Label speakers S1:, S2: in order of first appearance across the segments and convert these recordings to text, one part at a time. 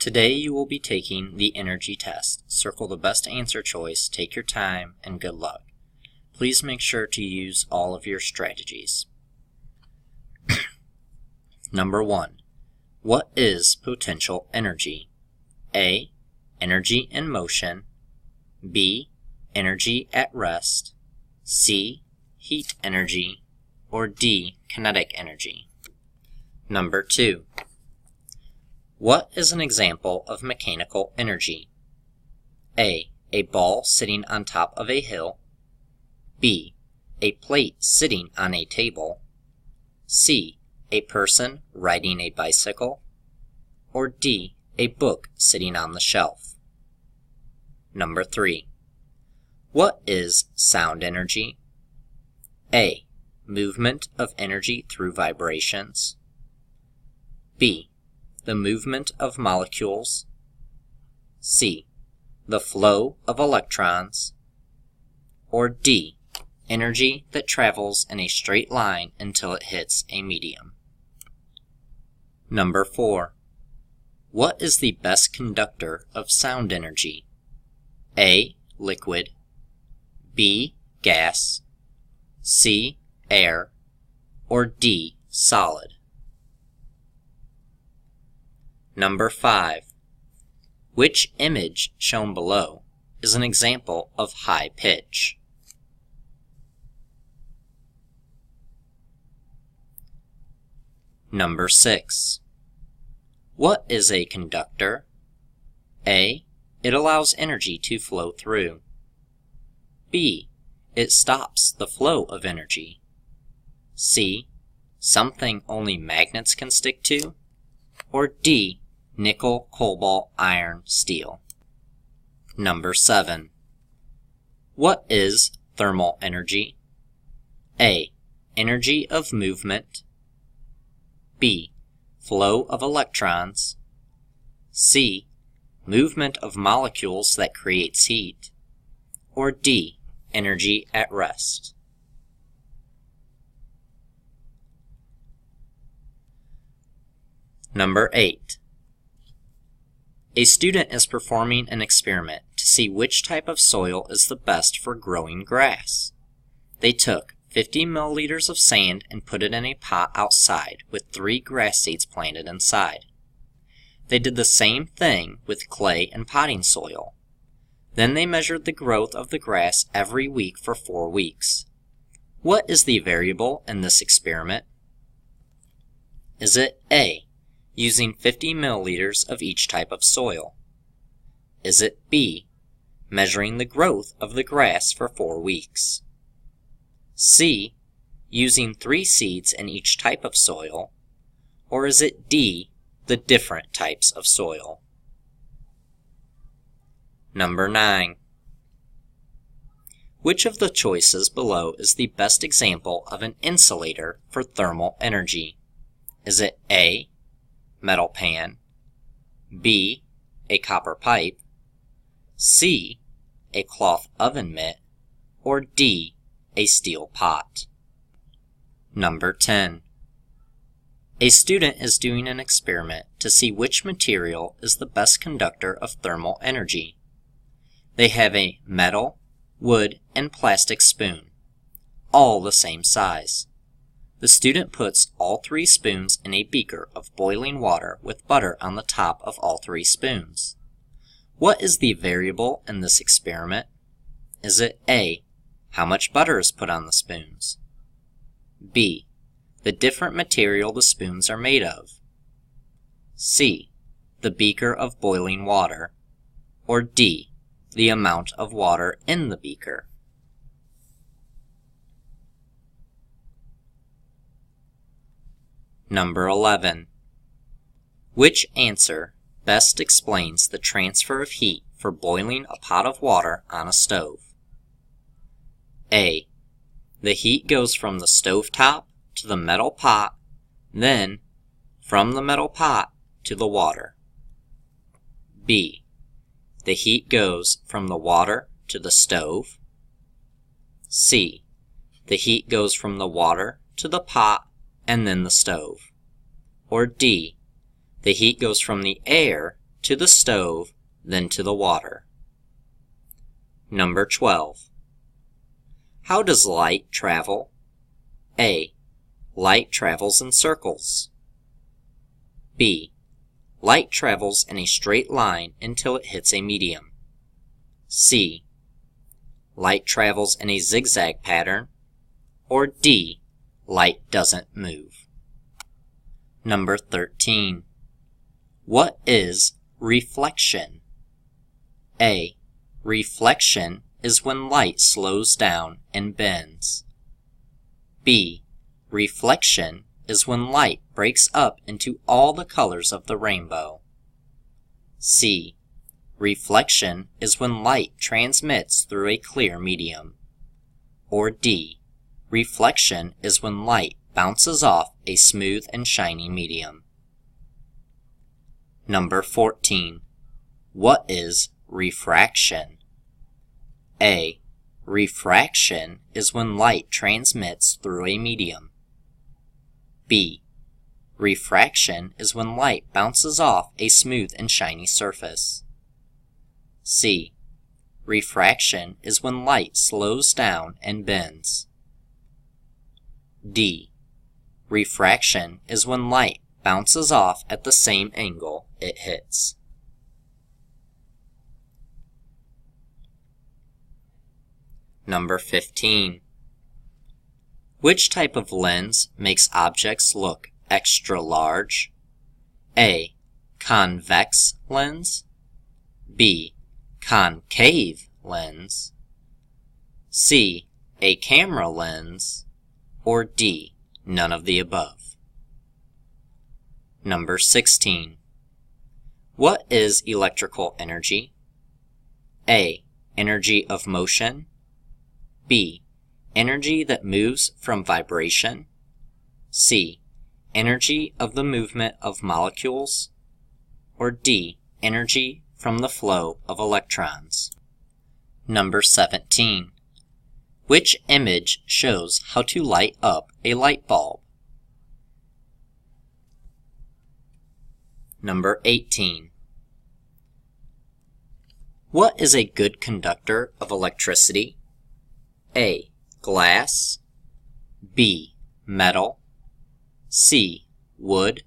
S1: Today you will be taking the energy test. Circle the best answer choice, take your time, and good luck. Please make sure to use all of your strategies. Number 1. What is potential energy? A. Energy in motion. B. Energy at rest. C. Heat energy. Or D. Kinetic energy. Number 2. What is an example of mechanical energy? A. A ball sitting on top of a hill. B. A plate sitting on a table. C. A person riding a bicycle. Or D. A book sitting on the shelf. Number 3. What is sound energy? A. Movement of energy through vibrations. B. The movement of molecules. C. The flow of electrons. Or D. Energy that travels in a straight line until it hits a medium. Number 4. What is the best conductor of sound energy? A. Liquid. B. Gas. C. Air. Or D. Solid. Number 5. Which image shown below is an example of high pitch? Number 6. What is a conductor? A. It allows energy to flow through. B. It stops the flow of energy. C. Something only magnets can stick to. Or D. Nickel, cobalt, iron, steel. Number 7. What is thermal energy? A. Energy of movement. B. Flow of electrons. C. Movement of molecules that creates heat. Or D. Energy at rest. Number 8. A student is performing an experiment to see which type of soil is the best for growing grass. They took 50 milliliters of sand and put it in a pot outside with 3 grass seeds planted inside. They did the same thing with clay and potting soil. Then they measured the growth of the grass every week for 4 weeks. What is the variable in this experiment? Is it A. Using 50 milliliters of each type of soil? Is it B. Measuring the growth of the grass for 4 weeks? C. Using 3 seeds in each type of soil? Or is it D. The different types of soil? Number 9. Which of the choices below is the best example of an insulator for thermal energy? Is it A. Metal pan. B. A copper pipe. C. A cloth oven mitt. Or D. A steel pot. Number 10. A student is doing an experiment to see which material is the best conductor of thermal energy. They have a metal, wood, and plastic spoon, all the same size. The student puts all 3 spoons in a beaker of boiling water with butter on the top of all 3 spoons. What is the variable in this experiment? Is it A. How much butter is put on the spoons? B. The different material the spoons are made of? C. The beaker of boiling water? Or D. The amount of water in the beaker? Number 11. Which answer best explains the transfer of heat for boiling a pot of water on a stove? A. The heat goes from the stove top to the metal pot, then from the metal pot to the water. B. The heat goes from the water to the stove. C. The heat goes from the water to the pot and then the stove. Or D. The heat goes from the air to the stove, then to the water. Number 12. How does light travel? A. Light travels in circles. B. Light travels in a straight line until it hits a medium. C. Light travels in a zigzag pattern. Or D. Light doesn't move. Number 13. What is reflection? A. Reflection is when light slows down and bends. B. Reflection is when light breaks up into all the colors of the rainbow. C. Reflection is when light transmits through a clear medium. Or D. Reflection is when light bounces off a smooth and shiny medium. Number 14. What is refraction? A. Refraction is when light transmits through a medium. B. Refraction is when light bounces off a smooth and shiny surface. C. Refraction is when light slows down and bends. D. Refraction is when light bounces off at the same angle it hits. Number 15. Which type of lens makes objects look extra large? A. Convex lens. B. Concave lens. C. A camera lens. Or D. None of the above. Number 16. What is electrical energy? A. Energy of motion. B. Energy that moves from vibration. C. Energy of the movement of molecules. Or D. Energy from the flow of electrons. Number 17. Which image shows how to light up a light bulb? Number 18. What is a good conductor of electricity? A. Glass. B. Metal. C. Wood.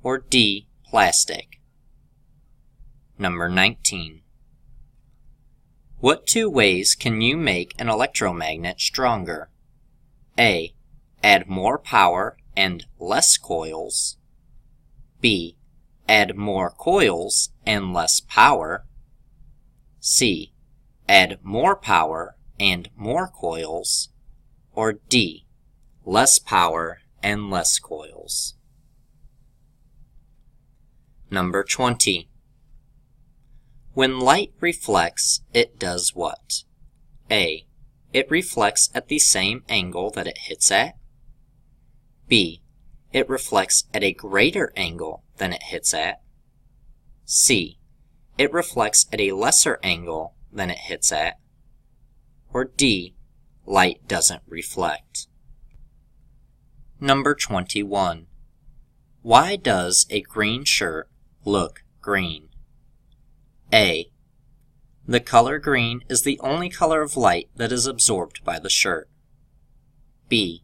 S1: Or D. Plastic. Number 19. What two ways can you make an electromagnet stronger? A. Add more power and less coils. B. Add more coils and less power. C. Add more power and more coils. Or D. Less power and less coils. Number 20. When light reflects, it does what? A. It reflects at the same angle that it hits at. B. It reflects at a greater angle than it hits at. C. It reflects at a lesser angle than it hits at. Or D. Light doesn't reflect. Number 21. Why does a green shirt look green? A. The color green is the only color of light that is absorbed by the shirt. B.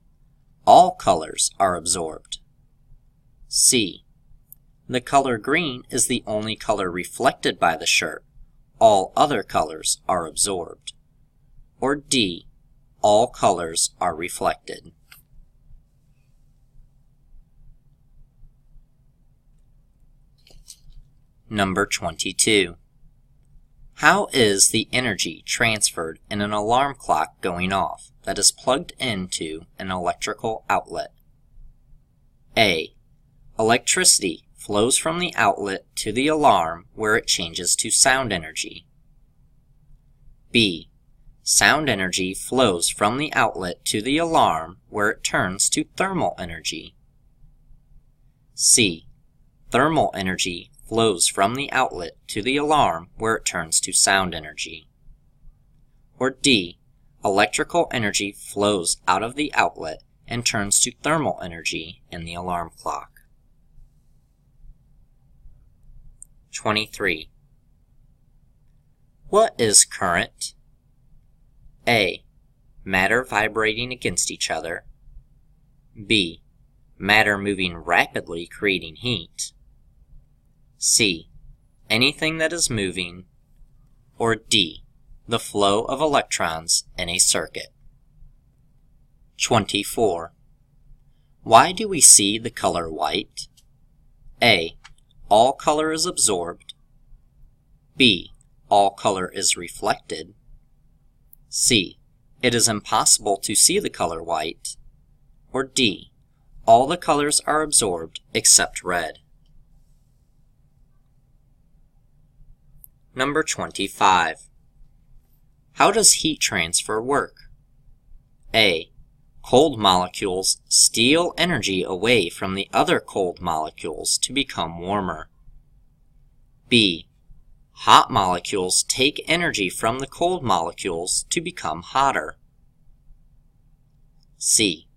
S1: All colors are absorbed. C. The color green is the only color reflected by the shirt. All other colors are absorbed. Or D. All colors are reflected. Number 22. How is the energy transferred in an alarm clock going off that is plugged into an electrical outlet? A. Electricity flows from the outlet to the alarm where it changes to sound energy. B. Sound energy flows from the outlet to the alarm where it turns to thermal energy. C. Thermal energy flows from the outlet to the alarm where it turns to sound energy. Or D. Electrical energy flows out of the outlet and turns to thermal energy in the alarm clock. 23. What is current? A. Matter vibrating against each other. B. Matter moving rapidly creating heat. C. Anything that is moving. Or D. The flow of electrons in a circuit. 24. Why do we see the color white? A. All color is absorbed. B. All color is reflected. C. It is impossible to see the color white. Or D. All the colors are absorbed except red. Number 25. How does heat transfer work? A. Cold molecules steal energy away from the other cold molecules to become warmer. B. Hot molecules take energy from the cold molecules to become hotter. C.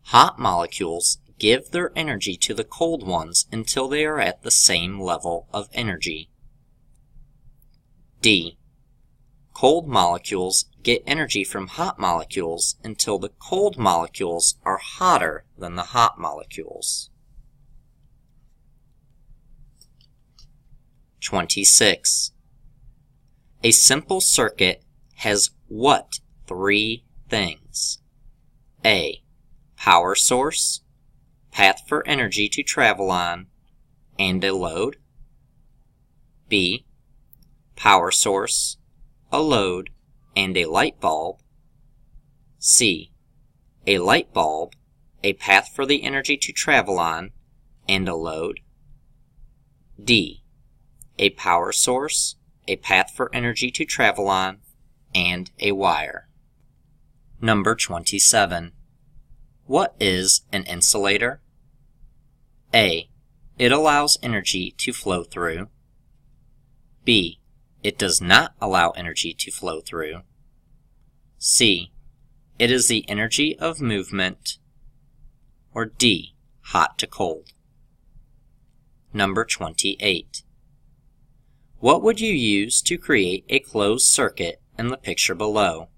S1: Hot molecules give their energy to the cold ones until they are at the same level of energy. D. Cold molecules get energy from hot molecules until the cold molecules are hotter than the hot molecules. 26. A simple circuit has what three things? A. Power source, path for energy to travel on, and a load. B. Power source, a load, and a light bulb. C. A light bulb, a path for the energy to travel on, and a load. D. A power source, a path for energy to travel on, and a wire. Number 27. What is an insulator? A. It allows energy to flow through. B. It does not allow energy to flow through. C. It is the energy of movement. Or D. Hot to cold. Number 28. What would you use to create a closed circuit in the picture below?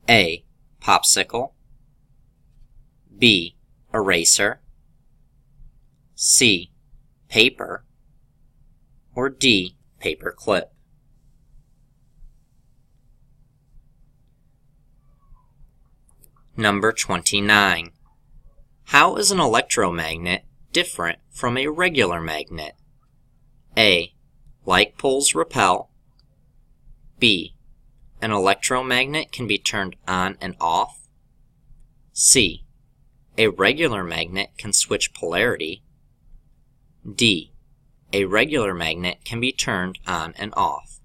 S1: A. Popsicle. B. Eraser. C. Paper. Or D. Paper clip. Number 29. How is an electromagnet different from a regular magnet? A. Like poles repel. B. An electromagnet can be turned on and off. C. A regular magnet can switch polarity. D. A regular magnet can be turned on and off.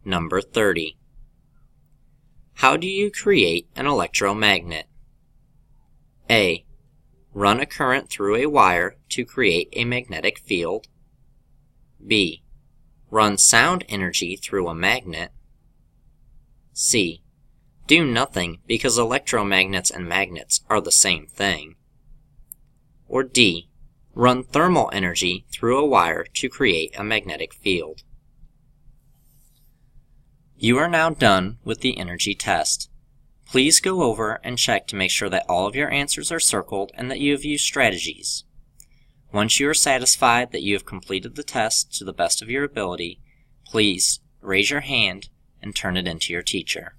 S1: Number 30. How do you create an electromagnet? A. Run a current through a wire to create a magnetic field. B. Run sound energy through a magnet. C. Do nothing because electromagnets and magnets are the same thing. Or D. Run thermal energy through a wire to create a magnetic field. You are now done with the energy test. Please go over and check to make sure that all of your answers are circled and that you have used strategies. Once you are satisfied that you have completed the test to the best of your ability, please raise your hand and turn it in to your teacher.